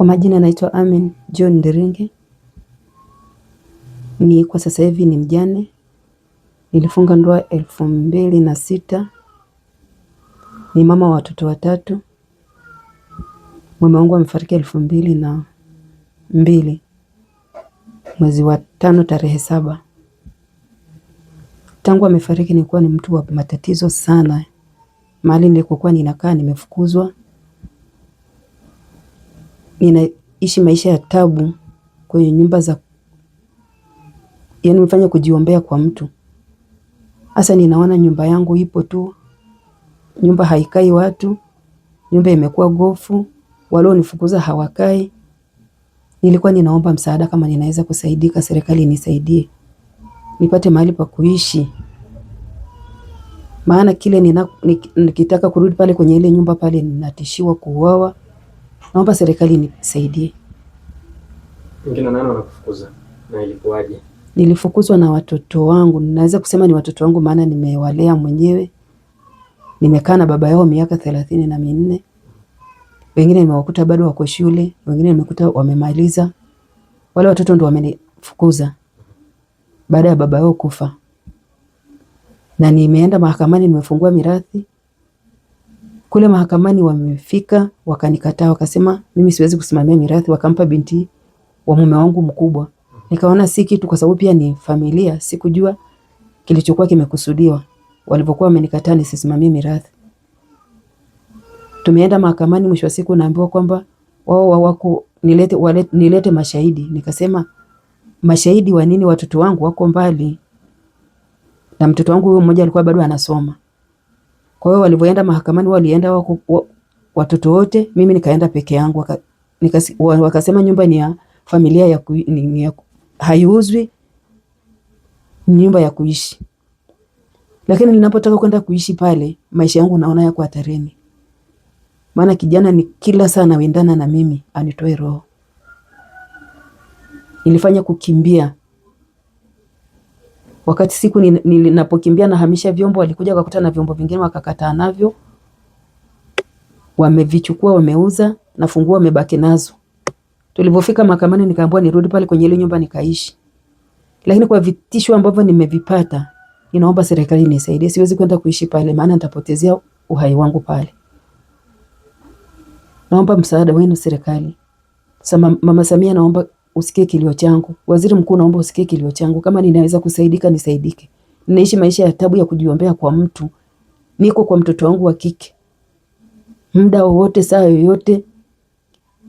Kwa majina naitwa Amin John Nderinge. Kwa sasa hivi ni mjane. Nilifunga ndoa 2006. Ni mama wa watoto watatu. Mume wangu amefariki 2002 mwezi wa 5 tarehe 7. Tangu amefariki nilikuwa ni mtu wa matatizo sana. Mahali nilikokuwa ninakaa nimefukuzwa. Ninaishi maisha ya tabu kwenye nyumba za, yaani nimefanya kujiombea kwa mtu. Sasa ninaona nyumba yangu ipo tu. Nyumba haikai watu. Nyumba imekuwa gofu. Walionifukuza hawakai. Nilikuwa ninaomba msaada kama ninaweza kusaidika, serikali inisaidie. Nipate mahali pa kuishi. Maana kile nikitaka kurudi pale kwenye ile nyumba pale ninatishiwa kuuawa. Naomba serikali inisaidie. Wengine nani wanakufukuza? Na ilikuwaje? Nilifukuzwa na watoto wangu. Ninaweza kusema ni watoto wangu maana nimewalea mwenyewe. Nimekaa na baba yao miaka 34. Wengine nimewakuta bado wako shule, wengine nimekuta wamemaliza. Wale watoto ndio wamenifukuza baada ya baba yao kufa. Na nimeenda mahakamani, nimefungua mirathi. Kule mahakamani wamefika, wakanikataa, wakasema mimi siwezi kusimamia mirathi, wakampa binti wa mume wangu mkubwa. Nikaona si kitu kwa sababu pia ni familia, sikujua kilichokuwa kimekusudiwa. Walipokuwa wamenikataa nisisimamie mirathi. Tumeenda mahakamani, mwisho wa siku naambiwa kwamba wao wako nilete mashahidi. Nikasema mashahidi wa nini? Watoto wangu wako mbali. Na mtoto wangu huyo mmoja alikuwa bado anasoma. Kwa hiyo walipoenda mahakamani walienda watoto wote, mimi nikaenda peke yangu. Wakasema nyumba ni ya familia ya haiuzwi, nyumba ya kuishi. Lakini ninapotaka kwenda kuishi pale, maisha yangu naona yako hatarini. Maana kijana ni kila sana wendana na mimi anitoe roho. Nilifanya kukimbia. Wakati siku ninapokimbia nahamisha vyombo, walikuja wakakuta na vyombo vingine wakakataa navyo. Wamevichukua, wameuza na funguo wamebaki nazo. Tulipofika mahakamani nikaambiwa nirudi pale kwenye ile nyumba nikaishi. Lakini kwa vitisho ambavyo nimevipata, ninaomba serikali inisaidie. Siwezi kwenda kuishi pale maana nitapotezea uhai wangu pale. Naomba msaada wenu serikali. Mama Samia, naomba usikie kilio changu. Waziri Mkuu, naomba usikie kilio changu. Kama ninaweza kusaidika nisaidike. Ninaishi maisha ya tabu ya kujiombea kwa mtu. Niko kwa mtoto wangu wa kike. Muda wowote, saa yoyote,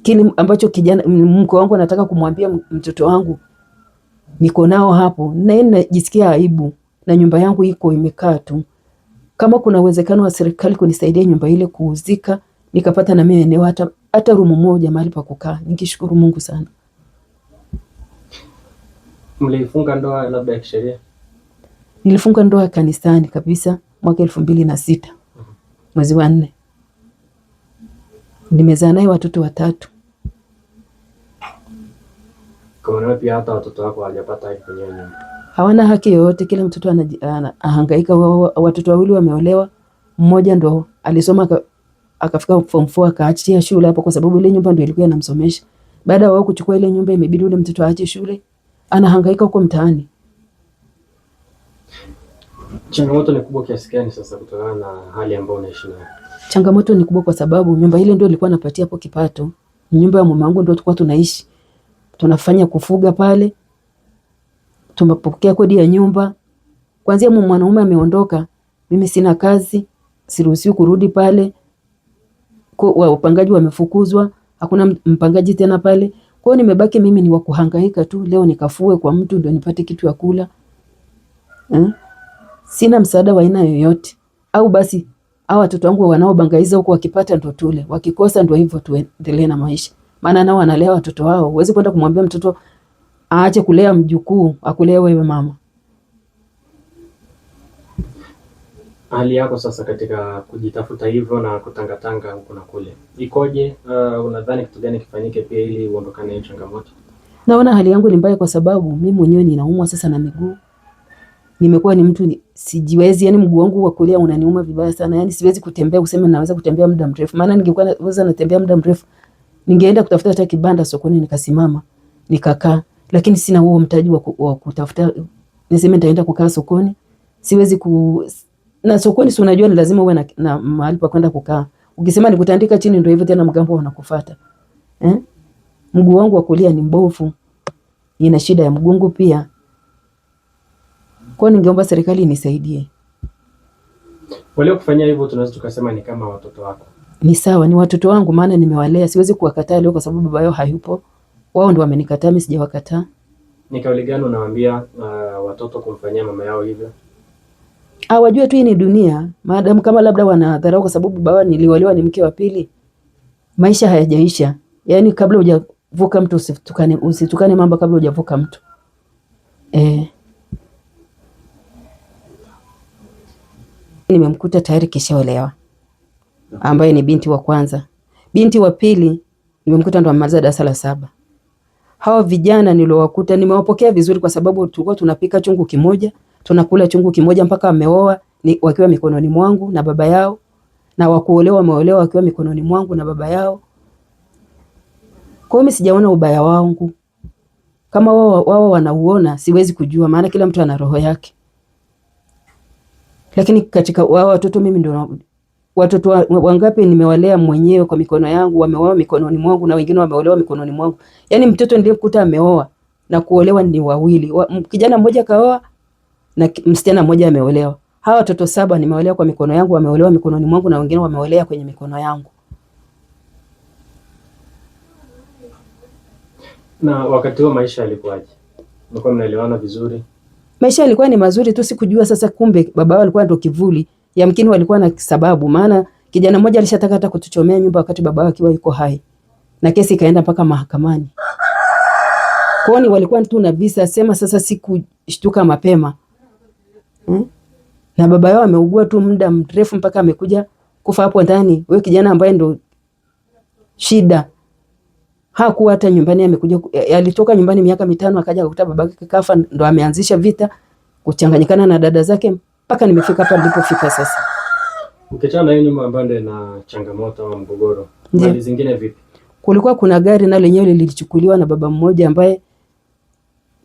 kile ambacho kijana mke wangu anataka kumwambia mtoto wangu niko nao hapo. Na najisikia aibu na nyumba yangu iko imekaa tu. Kama kuna uwezekano wa serikali kunisaidia nyumba ile kuuzika, nikapata na mimi eneo hata rumu moja mahali pa kukaa, nikishukuru Mungu sana. Mlifunga ndoa labda ya kisheria? Nilifunga ndoa kanisani kabisa mwaka 2006 mwezi wa 4. Nimezaa naye watoto 3. Kwa nini pia hata watoto wako hawajapata haki kwenye nyumba? Hawana haki yoyote, kila mtoto anahangaika. Watoto wawili wameolewa, mmoja ndo alisoma akafika form 4 akaachia shule hapo kwa sababu ile nyumba ndio ilikuwa inamsomesha. Baada ya wao kuchukua ile nyumba imebidi ule mtoto aache shule, anahangaika huko mtaani. Changamoto ni kubwa kiasi gani sasa kutokana na hali ambayo unaishi nayo? Changamoto ni kubwa kwa sababu nyumba ile ndio ilikuwa napatia hapo kipato. Nyumba ya mume wangu ndio tulikuwa tunaishi. Tunafanya kufuga pale. Tumepokea kodi ya nyumba. Kwanza mwanaume ameondoka, mimi sina kazi, siruhusiwi kurudi pale. Wapangaji wamefukuzwa, hakuna mpangaji tena pale. Kwa hiyo nimebaki mimi ni wa kuhangaika tu. Leo nikafue kwa mtu ndio nipate kitu ya kula. Sina msaada wa aina yoyote. Au basi hao watoto wangu wanaobangaiza huko wakipata ndo tule, wakikosa ndo hivyo tuendelee na maisha. Maana nao wanalea watoto wao. Huwezi kwenda kumwambia mtoto aache kulea mjukuu, akulea wewe mama. Hali yako sasa katika kujitafuta hivyo na kutangatanga huko na kule ikoje? Unadhani kitu gani kifanyike pia ili uondokane na changamoto? Naona hali yangu ni mbaya kwa sababu mimi mwenyewe ninaumwa sasa na miguu. Nimekuwa ni mtu sijiwezi, yani mguu wangu wa kulia unaniuma vibaya sana. Yani siwezi kutembea useme naweza kutembea muda mrefu. Maana ningekuwa naweza natembea muda mrefu Ningeenda kutafuta hata kibanda sokoni nikasimama, nikakaa, lakini sina huo mtaji wa kutafuta niseme nitaenda kukaa sokoni. Siwezi na sokoni si unajua ni lazima uwe na mahali pa kwenda kukaa. Ukisema nikutandika chini ndio hivyo tena mgambo wanakufuata. Mguu wangu wa kulia ni mbovu. Nina shida ya mgongo pia. Kwa ningeomba serikali inisaidie. Wale kufanya hivyo tunaweza tukasema ni kama watoto wako. Ni sawa, ni watoto wangu maana nimewalea. Siwezi kuwakataa leo kwa sababu baba yao hayupo. Wao ndio wamenikataa, mimi sijawakataa. Ni kauli gani unawaambia watoto kumfanyia mama yao hivyo? Wajue tu hii ni dunia. Maadamu kama labda wanadharau kwa sababu baba niliwalewa ni mke wa pili. Maisha hayajaisha. Yaani kabla hujavuka mtu usitukane mambo kabla hujavuka mtu. Nimemkuta tayari kishaolewa. Ambaye ni binti wa kwanza. Binti wa pili nimemkuta ndo amemaliza darasa la 7. Hawa vijana niliowakuta nimewapokea vizuri kwa sababu tulikuwa tunapika chungu kimoja, tunakula chungu kimoja mpaka wameoa wakiwa mikononi mwangu na baba yao, na wakuolewa wameolewa wakiwa mikononi mwangu na baba yao. Kwa hiyo mimi sijaona ubaya wangu. Kama wao wanauona siwezi kujua maana kila mtu ana roho yake. Lakini katika wao watoto mimi ndio watoto wangapi nimewalea mwenyewe kwa mikono yangu, wameoa mikononi mwangu na wengine wameolewa mikononi mwangu. Yaani mtoto niliyekuta ameoa na kuolewa ni wawili. Kijana mmoja kaoa na msichana mmoja ameolewa. Hawa watoto 7 nimewalea kwa mikono yangu, wameolewa mikononi mwangu na wengine wameolea kwenye mikono yangu. Na wakati huo maisha yalikuwaje? Mlikuwa mnaelewana vizuri? Maisha yalikuwa ni mazuri tu, sikujua sasa kumbe baba wao alikuwa ndo kivuli. Yamkini walikuwa na sababu maana kijana mmoja alishataka hata kutuchomea nyumba wakati baba wake akiwa yuko hai. Na kesi ikaenda mpaka mahakamani. Kwani walikuwa tu na visa, sema sasa sikushtuka mapema. Na baba yao ameugua tu muda mrefu mpaka amekuja kufa hapo ndani. Wewe kijana ambaye ndo shida. Hakuwa hata nyumbani, amekuja alitoka nyumbani miaka 5 akaja kukuta babake kafa, ndo ameanzisha vita kuchanganyikana na dada zake mpaka nimefika hapa nilipofika sasa. Ukiachana na hiyo nyumba ambayo ndio ina changamoto au mgogoro, mali zingine vipi? Kulikuwa kuna gari na lenyewe lilichukuliwa na baba mmoja ambaye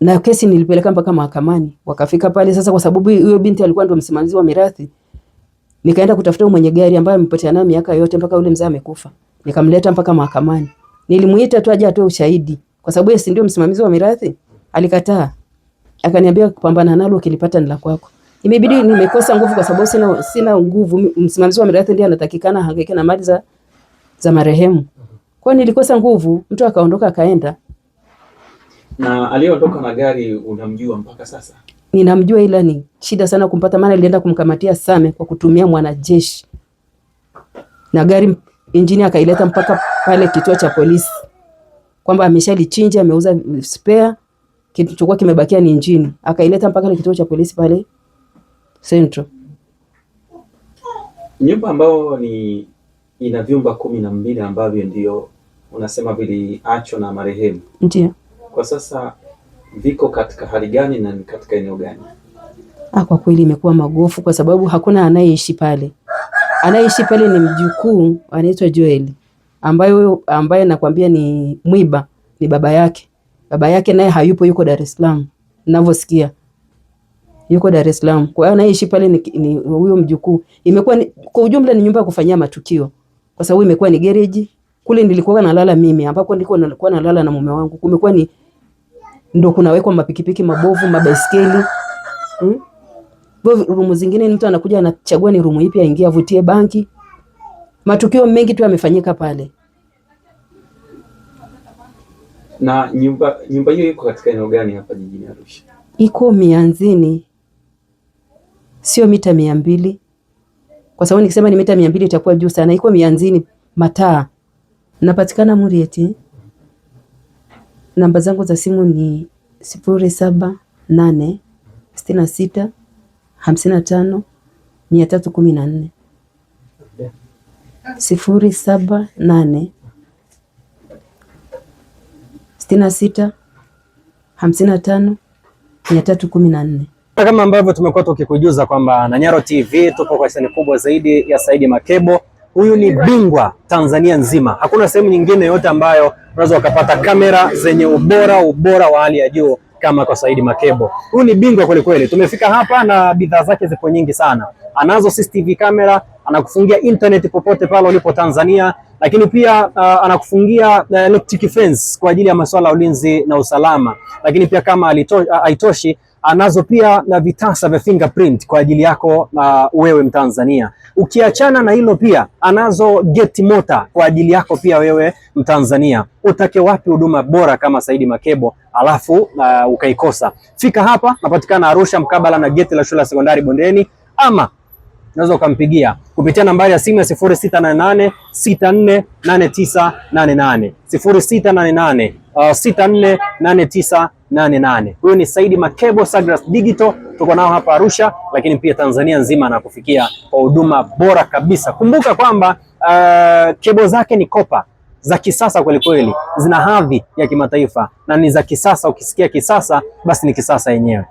na kesi nilipeleka mpaka mahakamani. Wakafika pale sasa kwa sababu huyo binti alikuwa ndo msimamizi wa mirathi. Nikaenda kutafuta mwenye gari ambaye amepotea nayo miaka yote mpaka ule mzee amekufa. Nikamleta mpaka mahakamani. Nilimuita tu aje atoe ushahidi kwa sababu yeye si ndio msimamizi wa mirathi. Alikataa. Akaniambia kupambana nalo ukilipata ni la kwako. Imebidi nimekosa nguvu kwa sababu sina nguvu. Msimamizi wa mirathi ndiye anatakikana hangaike na mali za marehemu. Kwa hiyo nilikosa nguvu, mtu akaondoka akaenda. Na aliyeondoka na gari unamjua mpaka sasa? Ninamjua ila ni shida sana kumpata maana nilienda kumkamatia Same kwa kutumia mwanajeshi. Na gari injini akaileta mpaka pale kituo cha polisi. Kwamba ameshalichinja, ameuza spare, kitu chokuwa kimebakia ni injini. Akaileta mpaka ile kituo cha polisi pale Central. Nyumba ambao ni ina vyumba 12 ambavyo ndio unasema viliachwa na marehemu. Ndio. Kwa sasa viko katika hali gani na katika eneo gani? Kwa kweli imekuwa magofu kwa sababu hakuna anayeishi pale. Anayeishi pale ni mjukuu anaitwa Joel ambaye nakwambia ni mwiba, ni baba yake. Baba yake naye hayupo, yuko Dar es Salaam. Ninavyosikia. Yuko Dar es Salaam. Kwa hiyo anayeishi pale ni huyo mjukuu. Imekuwa kwa ujumla ni nyumba ya kufanyia matukio. Kwa sababu imekuwa ni garage. Kule nilikuwa nalala mimi, ambapo nilikuwa nalala na mume wangu. Kumekuwa ni ndo kunawekwa mapikipiki mabovu, mabaiskeli. Rumu zingine mtu anakuja anachagua ni rumu ipi aingie avutie banki. Matukio mengi tu yamefanyika pale. Na nyumba hiyo iko katika eneo gani hapa jijini Arusha? Iko Mianzini. Sio mita 200. Kwa sababu nikisema ni mita 200 itakuwa juu sana. Iko Mianzini Mataa. Napatikana Murieti. Namba zangu za simu ni 078 66 55 314. 078 66 55 314. Kama ambavyo tumekuwa tukikujuza kwamba na Nyaro TV tupo kwa hisani kubwa zaidi ya Saidi Makebo, Huyu ni bingwa Tanzania nzima, hakuna sehemu nyingine yote ambayo unaweza ukapata kamera zenye ubora wa hali ya juu kama kwa Said Makebo. Huyu ni bingwa kweli kweli. Tumefika hapa na bidhaa zake zipo nyingi sana. Anazo CCTV kamera, anakufungia internet popote pale ulipo Tanzania, lakini pia anakufungia electric fence kwa ajili ya masuala ya ulinzi na usalama. Lakini pia kama haitoshi, anazo pia na vitasa vya fingerprint kwa ajili yako wewe Mtanzania. Ukiachana na hilo, pia anazo gate motor kwa ajili yako pia wewe Mtanzania. Utake wapi huduma bora kama Said Makebo alafu ukaikosa? Fika hapa, napatikana Arusha mkabala na geti la shule ya sekondari Bondeni, ama unaweza ukampigia kupitia nambari ya simu ya 0688 648988 0688 648988. Huyo ni Said Makebo Sagras Digital, tuko nao hapa Arusha, lakini pia Tanzania nzima na kufikia kwa huduma bora kabisa. Kumbuka kwamba kebo zake ni kopa za kisasa kweli kweli, zina hadhi ya kimataifa na ni za kisasa. Ukisikia kisasa basi ni kisasa yenyewe.